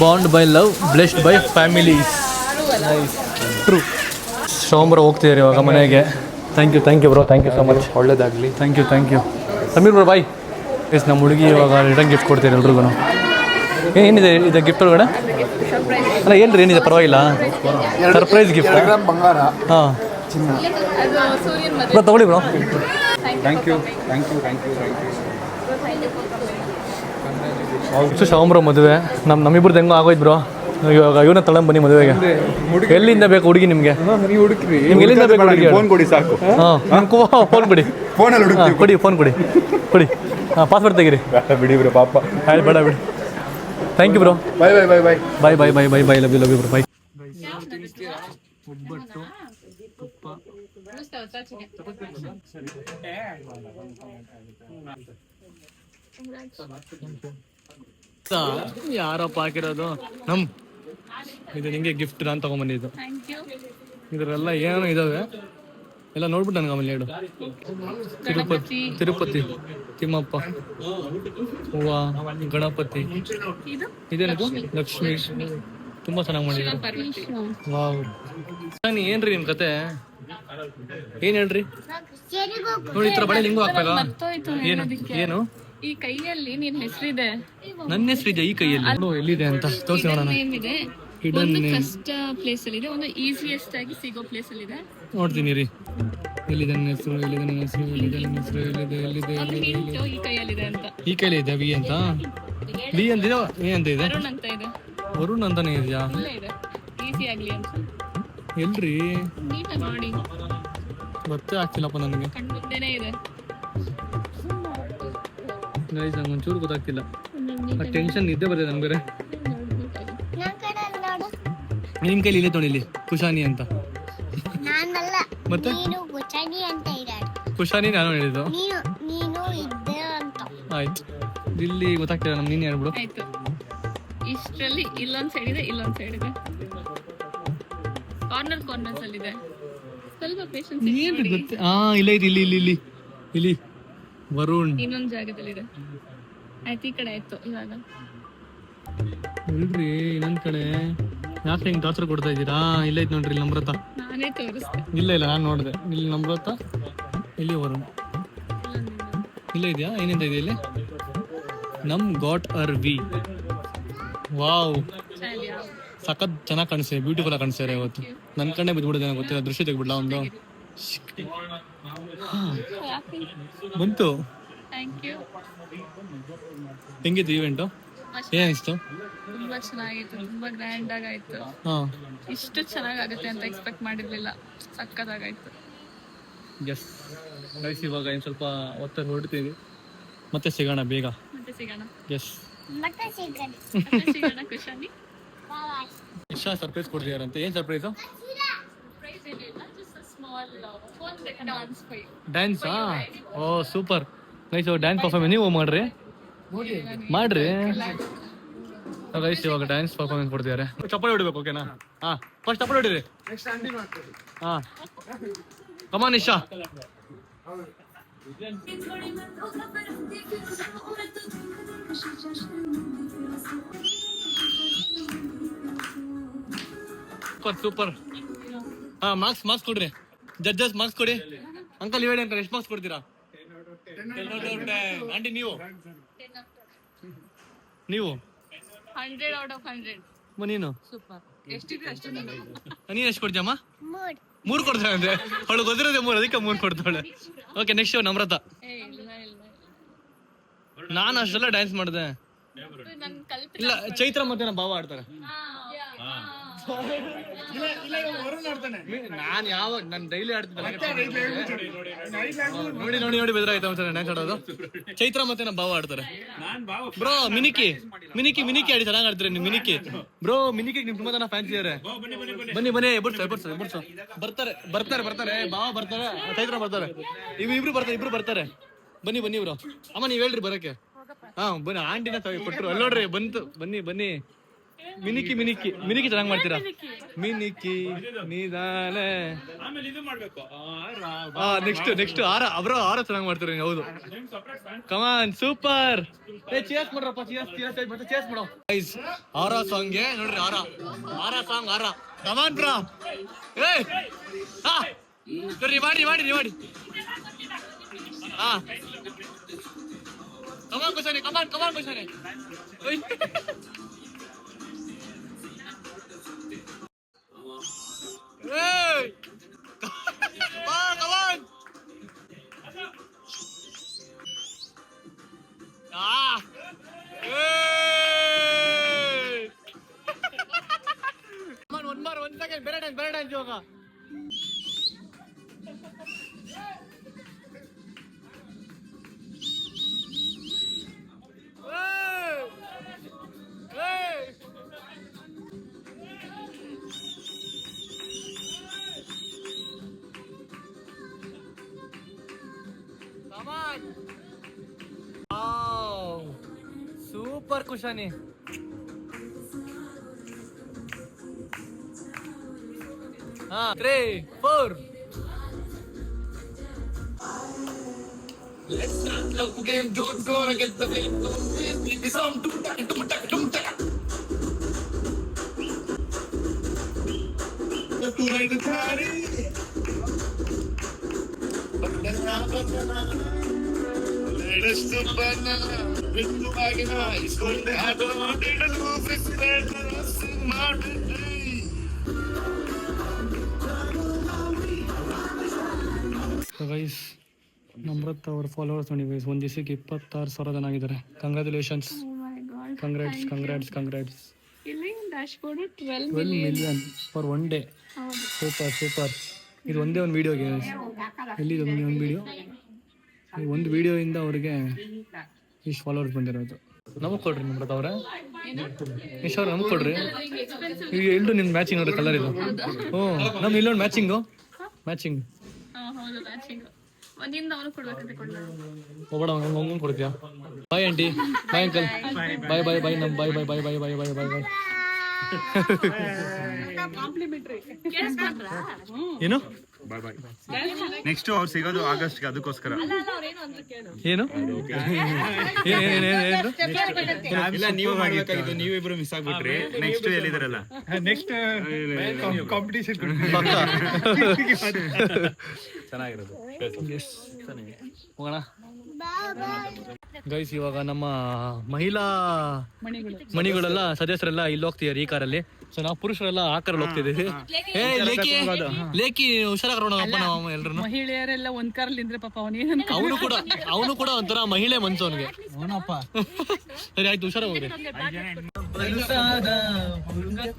Bond by love, blessed by families. True. ಸೋಮವಾರ ಹೋಗ್ತಿದ್ದೀರಿ ಇವಾಗ ಮನೆಗೆ. Thank you bro. Thank you so much. ಒಳ್ಳೇದಾಗಲಿ. Thank you. Sameer bro bye. Yes ನಮ್ಮ ಹುಡುಗಿ ಇವಾಗ ರಿಟರ್ನ್ ಗಿಫ್ಟ್ ಕೊಡ್ತೀರಿ ಎಲ್ರಿಗೂ. ಏನಿದೆ ಇದು ಗಿಫ್ಟ್ ಒಳಗಡೆ? ಅಲ್ಲ ಏನ್ರಿ ಏನಿದೆ? ಪರವಾಗಿಲ್ಲ, ಸರ್ಪ್ರೈಸ್ ಗಿಫ್ಟ್. ಬಂಗಾರ. ಹಾಂ ಬ್ರೋ ತಗೊಳ್ಳಿ ಬ್ರೋ. Thank you. ಶಾಮ್ರೋ ಮದುವೆ ನಮ್ಮಿಬ್ರದ್ದು ಹೆಂಗೋ ಆಗೋಯ್ತು ಬ್ರೋ. ಇವಾಗ ಇವನ್ನ ತಗೊಂಡು ಮದುವೆಗೆ. ಎಲ್ಲಿಂದ ಬೇಕು ಹುಡುಗಿ ನಿಮಗೆ? ಹುಡುಕ್ರಿ. ನಿಮ್ಗೆ ಎಲ್ಲಿಂದ ಬೇಕು ಹುಡುಗಿ? ಫೋನ್ ಕೊಡಿ ಸಾಕು. ಹಾಂ ಫೋನ್ ಕೊಡಿ. ಫೋನಲ್ಲಿ ಹುಡುಕ್ತೀವಿ. ಫೋನ್ ಕೊಡಿ. ಹಾಂ ಪಾಸ್ವರ್ಡ್ ತೆಗೀರಿ. ಬಿಡಿ ಬ್ರೋ ಪಾಪ. ಬೇಡ. Thank you bro. Bye. Love you bro. Bye. ಒಬ್ಬಟ್ಟು, ತುಪ್ಪ. ಯಾರಪ್ಪ ಹಾಕಿರೋದು? ಇದು ನಿಂಗೆ ಗಿಫ್ಟ್ ನಾನು ತಗೊಂಡ್ಬಂದಿದ್ದು. ಇದರೆಲ್ಲ ಏನೋ ಇದಾವೆ, ಎಲ್ಲ ನೋಡ್ಬಿಟ್ಟು ನನಗೆ ಆಮೇಲೆ ಹೇಳು. ತಿರುಪತಿ ತಿಮ್ಮಪ್ಪ, ಹೂವ, ಗಣಪತಿ, ಇದೇನದು ಲಕ್ಷ್ಮಿ, ತುಂಬಾ ಚೆನ್ನಾಗಿ ಮಾಡಿದ್ರು. ವಾವ್, ಏನ್ರಿ ನಿಮ್ ಕತೆ? ಏನ್ ಹೇಳ್ರಿ? ನೋಡಿ ಈ ತರ ಬಳೆ ನಿಂಗೂ ಹಾಕ್ಬೇಕಾ? ಏನು ಈ ಕೈಯಲ್ಲಿ ನಿನ್ ಹೆಸರಿದೆ, ನನ್ನ ಹೆಸರಿದೆ ಈ ಕೈಯಲ್ಲಿ. ಎಲ್ಲಿದೆ ಅಂತ ತೋರಿಸಿ ನೋಡೋಣ. ಒಂದು ಕಷ್ಟ ಪ್ಲೇಸ್ ಅಲ್ಲಿ ಇದೆ, ಒಂದು ಈಸಿಯೆಸ್ಟ್ ಆಗಿ ಸಿಗೋ ಪ್ಲೇಸ್ ಅಲ್ಲಿ ಇದೆ. ನೋಡ್ತೀನಿ ರೀ. ಎಲ್ಲಿದೆ ನನ್ನ ಹೆಸರು, ಎಲ್ಲಿದೆ ನನ್ನ ಹೆಸರು, ಎಲ್ಲಿದೆ ನನ್ನ ಹೆಸರು, ಎಲ್ಲಿದೆ ಎಲ್ಲಿದೆ ಈ ಕೈಯಲ್ಲಿದೆ ಅಂತ. ಈ ಕೈಲಿ ಇದೆ. ವಿ ಅಂತ, ವಿ ಅಂತಿದೆ, ವಿ ಅಂತ ಇದೆ, ವರುಣ್ ಅಂತ ಇದೆ. ವರುಣ್ ಅಂತಾನೆ ಇದೆಯಾ? ಇಲ್ಲೇ ಇದೆ, ಈಸಿ ಆಗ್ಲಿ ಅಂತ. ಎಲ್ರಿ? ನೀಟಾಗಿ ನೋಡಿ, ಗೊತ್ತೇ ಆಗ್ತಿಲ್ಲಪ್ಪ ನನಗೆ. ಕಣ್ಮುಂದೆನೇ ಇದೆ. ಗೈಸ್ ನಂಗೆ ಒಂಚೂರು ಗೊತ್ತಾಗ್ತಿಲ್ಲ. ಆ ಟೆನ್ಷನ್ ನಿದ್ದೆ ಬರ್ತದೆ ನನ್ಗೆ ಬೇರೆ. ನಿಮ್ ಕೈಲಿ ಇದೆ ನೋಡಿ, ಇಲ್ಲಿ ಕುಶಾನಿ ಅಂತ. ಮತ್ತೆ ಕುಶಾನಿ ನಾನು ಹೇಳಿದ್ದು. ಆಯ್ತು, ಇಲ್ಲಿ ಗೊತ್ತಾಗ್ತಿಲ್ಲ ನಮ್ಗೆ, ನೀನ್ ಹೇಳ್ಬಿಡು. ಆಯ್ತು, ಇಷ್ಟರಲ್ಲಿ ಇಲ್ಲೊಂದ್ ಸೈಡ್ ಇದೆ, ಇಲ್ಲೊಂದ್ ಸೈಡ್ ಇದೆ, ಕಾರ್ನರ್ಸ್ ಅಲ್ಲಿ ಇದೆ. ಸ್ವಲ್ಪ ಪೇಷನ್ಸ್ ಏನ್ರಿ ಗೊತ್ತ? ಇಲ್ಲ ಇದೆ, ಇಲ್ಲಿ ಇಲ್ಲಿ ಇಲ್ಲಿ ಇಲ್ಲಿ ವರುಣ್ ಇನ್ನೊಂದ್ ಜಾಗದಲ್ಲಿದೆ. ಆಯ್ತು, ಈ ಕಡೆ ಆಯ್ತು. ಇವಾಗ ಇಲ್ರಿ ಇನ್ನೊಂದ್ ಕಡೆ. ಯಾಕೆ ಹಿಂಗ್ ಟಾರ್ಚರ್ ಕೊಡ್ತಾ ಇದ್ದೀರಾ? ಇಲ್ಲ ಐತ್ ನೋಡ್ರಿ, ಇಲ್ಲಿ ನಮ್ರತ. ನಾನೇ ತೋರಿಸ್ತೆ. ಇಲ್ಲ ನಾನು ನೋಡಿದೆ, ಇಲ್ಲಿ ನಮ್ರತ, ಇಲ್ಲಿ ವರುಣ್. ಇಲ್ಲ ಇದೆಯಾ? ಏನಿಂದ ಇದೆ ಇಲ್ಲಿ? ನಮ್ ಗಾಟ್ ಅರ್ ವಿ. ವಾವ್, ಸಖತ್ ಚೆನ್ನಾಗಿ ಕಾಣಿಸ್ತಿದೆ, ಬ್ಯೂಟಿಫುಲ್ ಆಗಿ ಕಾಣಿಸ್ತಾರೆ ಇವತ್ತು. ನನ್ನ ಕಣ್ಣೆ ಬಿದ್ಬಿಡಿದೆ, ನನಗೆ ಗೊತ್ತಿಲ್ಲ. ದೃಶ್ಯ ತೆಗ್ಬಿಡ್ಲಾ ಒಂದು? ಬಂತು. ಹೆಂಗಿತ್ತು ಈವೆಂಟು? ಏನಿಸ್ತು? ತುಂಬಾ ಚೆನ್ನಾಗಿತ್ತು, ತುಂಬಾ ಗ್ರ್ಯಾಂಡ್ ಆಗಾಯ್ತು. ಇಷ್ಟು ಚೆನ್ನಾಗಾಗುತ್ತೆ ಅಂತ ಎಕ್ಸ್ಪೆಕ್ಟ್ ಮಾಡಿರ್ಲಿಲ್ಲ. ಸಕ್ಕತ್ತಾಗಾಯ್ತು. ಎಸ್ ಗೈಸ್, ಇವಾಗ ಇನ್ನು ಸ್ವಲ್ಪ ಹೊತ್ತಲ್ಲಿ ಹೊರಡ್ತೀವಿ, ಮತ್ತೆ ಸಿಗೋಣ ಬೇಗ. ಮತ್ತೆ ಸಿಗೋಣ. ಎಸ್, ಮತ್ತೆ ಸಿಗೋಣ. ಖುಷಾನಿ ಇಶಾ ಸರ್ಪ್ರೈಸ್ ಕೊಡ್ತಿದಾರಂತೆ. ಏನ್ ಸರ್ಪ್ರೈಸು? ಡ್ಯಾನ್ಸಾ? ಓ ಸೂಪರ್ ಗೈಸ್, ಡ್ಯಾನ್ಸ್ ಪರ್ಫಾರ್ಮೆನ್ಸ್ ನೀವು ಮಾಡ್ರಿ ಗೈಸ್. ಇವಾಗ ಡ್ಯಾನ್ಸ್ ಪರ್ಫಾರ್ಮೆನ್ಸ್ ಕೊಡ್ತಿದ್ದಾರೆ. ಚಪ್ಪಲಿ ಹೊಡಿಬೇಕು, ಓಕೆನಾ? ಫಸ್ಟ್ ಚಪ್ಪಲಿ ಹೊಡಿರಿ. ಕಮಾನ್ ಇಶಾ. ಸೂಪರ್. ಮಾರ್ಕ್ಸ್ ಕೊಡ್ರಿ, ಜಡ್ಜಸ್ ಮಾರ್ಕ್ಸ್ ಕೊಡಿ. ಅಂಕಲ್ ಹೇಳಿ ಅಂಕಲ್, ಎಷ್ಟು ಮಾರ್ಕ್ಸ್ ಕೊಡ್ತೀರಾ? ಆಂಟಿ ನೀವು 100 out of 100. ನೀನು ಸೂಪರ್. ಎಷ್ಟಿದೆ ಅಷ್ಟು. ನೀನ್ ಎಷ್ಟು ಕೊಡ್ತೀಯಮ್ಮ? 3 ಕೊಡ್ತಾಳೆ ಅಂದ್ರೆ ಅವಳು ಗೊತ್ತಿರೋದೆ 3, ಅದಕ್ಕೆ 3 ಕೊಡ್ತಾಳೆ. Okay, next Namrata. ನಾನು ಅಷ್ಟೆಲ್ಲ ಡ್ಯಾನ್ಸ್ ಮಾಡಿದೆ. ಇಲ್ಲ, ಚೈತ್ರ ಮತ್ತೆ ನಮ್ಮ ಭಾವ ಆಡ್ತಾರೆ. ನಾನು ನಾನು ಡೈಲಿ ಆಡ್ತಿದ್ದೆ. ನೋಡಿ ನೋಡಿ ನೋಡಿ ಬೆದರಾಯ್ತು ಡ್ಯಾನ್ಸ್ ಆಡೋದು. ಚೈತ್ರ ಮತ್ತೆ ನಮ್ಮ ಭಾವ ಆಡ್ತಾರೆ. ಬ್ರೋ ಮಿನಿಕಿ ಆಡಿ ಚೆನ್ನಾಗಿ ಆಡ್ತಾರೆ ನೀವು. ಮಿನಿಕಿ ಬ್ರೋ, ಮಿನಿಕಿ ನಿಮ್ ತುಂಬಾ ಜನ ಫ್ಯಾನ್ಸ್ ಇದಾರೆ. ಬನ್ನಿ ಬರ್ತಾರೆ. ಭಾವ ಬರ್ತಾರೆ, ಚೈತ್ರ ಬರ್ತಾರೆ, ಇಬ್ರು ಬರ್ತಾರೆ. ಬನ್ನಿ ಬ್ರೋ. ಅಮ್ಮ ನೀವ್ ಹೇಳ್ರಿ ಬರಕ್ಕೆ. ಬನ್ನಿ, ಆಂಟಿನ ಕೊಟ್ರು ಅಲ್ಲಿ ನೋಡ್ರಿ, ಬಂತು. ಬನ್ನಿ. ಮಿನಿಕಿ ಚೆನ್ನಾಗಿ ಮಾಡ್ತೀರಾ. ಮಿನಿಕಿ ನೀದಾನೆ. ನೆಕ್ಸ್ಟ್ ಆರ ಚೆನ್ನಾಗಿ ಮಾಡ್ತೀರಾ. ಹೌದು, ಕಮಾನ್, ಸೂಪರ್. ಚೇಸ್ ಮಾಡ್ರಪ್ಪ, ಚೇಸ್ ಮಾಡೋ ಗೈಸ್. ಆರ ಸಾಂಗ್ಗೆ ನೋಡ್ರಿ, ಆರ ಸಾಂಗ್. ಕಮಾನ್ ಬ್ರೋ. ಮಾಡಿ. ಕಮಾನ್ ಕುಶಾನೆ. Hey! Come on! Hey! Come on, one second. Better dance, yoga. Hey! 4 ಕುಶಾನಿ. ಹಾ 3 4. Let's start love game, don't go and get the game. This song, tum tak. To ride the party. Let us to banana. With the wagon, it's going to happen. It'll move its head to us in mountain day. Guys Namrath ಅವ್ರ followers ನೋಡಿ guys, ಒಂದು ದಿವಸಕ್ಕೆ 26,000 ಜನ ಆಗಿದ್ದಾರೆ. Congratulations, congrats. ಇಲ್ಲಿ dashboard 12 12 million for one day. Super. ಇದು ಒಂದೇ ಒಂದು ವೀಡಿಯೋಗೆ ಇಲ್ಲಿ ಒಂದು ವೀಡಿಯೋ, ಈ ಒಂದು ವೀಡಿಯೋಯಿಂದ ಅವ್ರಿಗೆ ಇಷ್ಟು ಫಾಲೋವರ್ಸ್ ಬಂದಿರೋದು. ನಮಗೆ ಕೊಡ್ರಿ ನಮ್ರತ್ ಅವ್ರೆ, ಇಷ್ಟು ಅವ್ರು ನಮ್ಗೆ ಕೊಡ್ರಿ. ಈಗ ಎಲ್ಲರೂ ನಿಮ್ದು ಮ್ಯಾಚಿಂಗ್ ನೋಡ್ರಿ ಕಲರ್ ಇದು. ನಮ್ದು ಇಲ್ಲೊಂದು ಮ್ಯಾಚಿಂಗ್. ಹೌದು ಮ್ಯಾಚಿಂಗ್. ಒಂದಿಂದ ಅವನು ಕೊಡ್ಬೇಕಂತ ಕೊಡ್ಲ. ಹೋಗೋಣ ಹಂಗೆ ಕೊಡ್ತೀಯಾ? ಬಾಯ್ ಆಂಟಿ, ಬಾಯ್ ಅಂಕಲ್, ಬಾಯ್ ನಮ್ ಬಾಯ್. ಕಾಂಪ್ಲಿಮೆಂಟ್ರಿ ಏನು ನೆಕ್ಸ್ಟ್ ಅವ್ರು ಸಿಗೋದು ಆಗಸ್ಟ್ಗೆ, ಅದಕ್ಕೋಸ್ಕರ. ಏನು ಇಲ್ಲ, ನೀವು ಮಾಡ್ಬೇಕಾಗಿತ್ತು, ನೀವಿಬ್ರು ಮಿಸ್ ಆಗ್ಬಿಟ್ರಿ. ನೆಕ್ಸ್ಟ್ ಹೇಳಿದ್ರಲ್ಲ, ನೆಕ್ಸ್ಟ್ ಕಾಂಪಿಟೇಷನ್ ಚೆನ್ನಾಗಿರೋದು. ಹೋಗೋಣ ಗೈಸ್. ಇವಾಗ ನಮ್ಮ ಮಹಿಳಾ ಮಣಿಗಳೆಲ್ಲ ಸದಸ್ಯರೆಲ್ಲ ಇಲ್ಲಿ ಹೋಗ್ತಿದ್ದಾರೆ ಈ ಕಾರಲ್ಲಿ. ಸೊ ನಾವು ಪುರುಷರೆಲ್ಲ ಆ ಕಾರಲ್ಲಿ ಹೋಗ್ತಿದ್ದೀವಿ. ಲೇಕಿ ಹುಷಾರಾಗೋಣ ನಾವು ಎಲ್ರು. ಮಹಿಳೆಯರೆಲ್ಲ ಒಂದ್ ಕಾರಲ್ಲಿ ಇದ್ರೆ ಪಾಪ ಅವನು ಕೂಡ ಒಂಥರ ಮಹಿಳೆ ಮನ್ಸು ಅವನಿಗೆ. ಸರಿ ಆಯ್ತು, ಹುಷಾರಾಗೋಗ್ರಿ.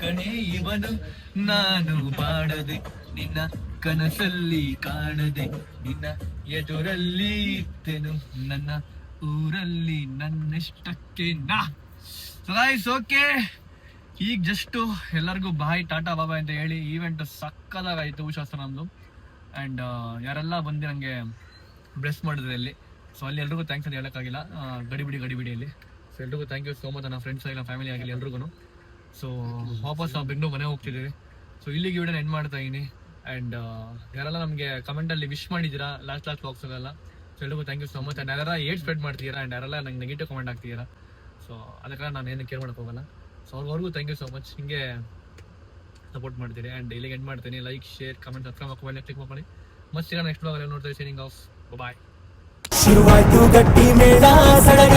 ಕಣೆ ಇವನು, ನಾನು ಬಾಡದೆ ನಿನ್ನ ಕನಸಲ್ಲಿ ಕಾಣದೆ, ನಿನ್ನ ಎದುರಲ್ಲಿ ಇದ್ದೆನು ನನ್ನ ಊರಲ್ಲಿ ನನ್ನೆಷ್ಟಕ್ಕೆ ನಾ. ಓಕೆ, ಈಗ ಜಸ್ಟ್ ಎಲ್ಲರಿಗೂ ಬಾಯ್ ಟಾಟಾ ಬಾಬಾಯ್ ಅಂತ ಹೇಳಿ ಈವೆಂಟ್ ಸಕ್ಕದಾಗಾಯಿತು ಶಾಸ್ತ್ರ ನಮ್ದು. ಆ್ಯಂಡ್ ಯಾರೆಲ್ಲ ಬಂದು ನನಗೆ ಬ್ಲೆಸ್ ಮಾಡಿದ್ರೆ ಅಲ್ಲಿ, ಸೊ ಅಲ್ಲಿ ಎಲ್ರಿಗೂ ಥ್ಯಾಂಕ್ಸ್ ಅಂತ ಹೇಳೋಕ್ಕಾಗಿಲ್ಲ. ಗಡಿಬಿಡಿಯಲ್ಲಿ. ಸೊ ಎಲ್ರಿಗೂ ಥ್ಯಾಂಕ್ ಯು ಸೋ ಮಚ್, ನನ್ನ ಫ್ರೆಂಡ್ಸ್ ಆಗಿಲ್ಲ, ಫ್ಯಾಮಿಲಿ ಆಗಿಲ್ಲ ಎಲ್ರಿಗೂ. ಸೊ ವಾಪಸ್ ನಾವು ಬೆಂಗಳೂರು ಮನೆ ಹೋಗ್ತಿದ್ದೀವಿ. ಸೊ ಇಲ್ಲಿಗೆ ವಿಡಿಯೋನ ಎಂಡ್ ಮಾಡ್ತಾ ಇದ್ದೀನಿ. ಆ್ಯಂಡ್ ಯಾರೆಲ್ಲ ನಮಗೆ ಕಮೆಂಟಲ್ಲಿ ವಿಶ್ ಮಾಡಿದ್ದೀರಾ ಲಾಸ್ಟ್ ವ್ಲಾಗ್ಸಲ್ಲೆಲ್ಲ, ಸೊ ಎಲ್ರಿಗೂ thank you so much. And ಯಾರೆಲ್ಲ ಏಟ್ ಸ್ಪ್ರೆಡ್ ಮಾಡ್ತೀರಾ ಆ್ಯಂಡ್ ಯಾರೆಲ್ಲ ನಂಗೆ ನೆಗೆಟಿವ್ ಕಮೆಂಟ್ ಆಗ್ತೀರಾ, ಸೊ ಅದಕ್ಕೆ ನಾನು ಏನು ಕೇರ್ ಮಾಡೋಕೆ ಹೋಗಲ್ಲ. ಸೊ ಅವ್ರಿಗೂ ಥ್ಯಾಂಕ್ ಯು ಸೋ ಮಚ್, ಹಿಂಗೆ ಸಪೋರ್ಟ್ ಮಾಡ್ತೀರಿ. ಆ್ಯಂಡ್ ಇಲ್ಲಿಗೆ ಎಂಡ್ ಮಾಡ್ತೀನಿ. ಲೈಕ್, ಶೇರ್, ಕಮೆಂಟ್, ಸಬ್ಸ್ಕ್ರೈಬ್ ಮಾಡ್ಕೊಂಡು ಕ್ಲಿಕ್ ಮಾಡ್ಕೊಳ್ಳಿ. ಮತ್ತೆ ಸಿಗೋಣ ನೆಕ್ಸ್ಟ್ ಬ್ಲಾಗಲ್ಲಿ. ನೋಡ್ತಾ ಸೈನಿಂಗ್ ಆಫ್, ಬಾಯ್. ಶುರುವಾಯ್ತು ಗಟ್ಟಿ ಮೇಳ ಸಡಗರ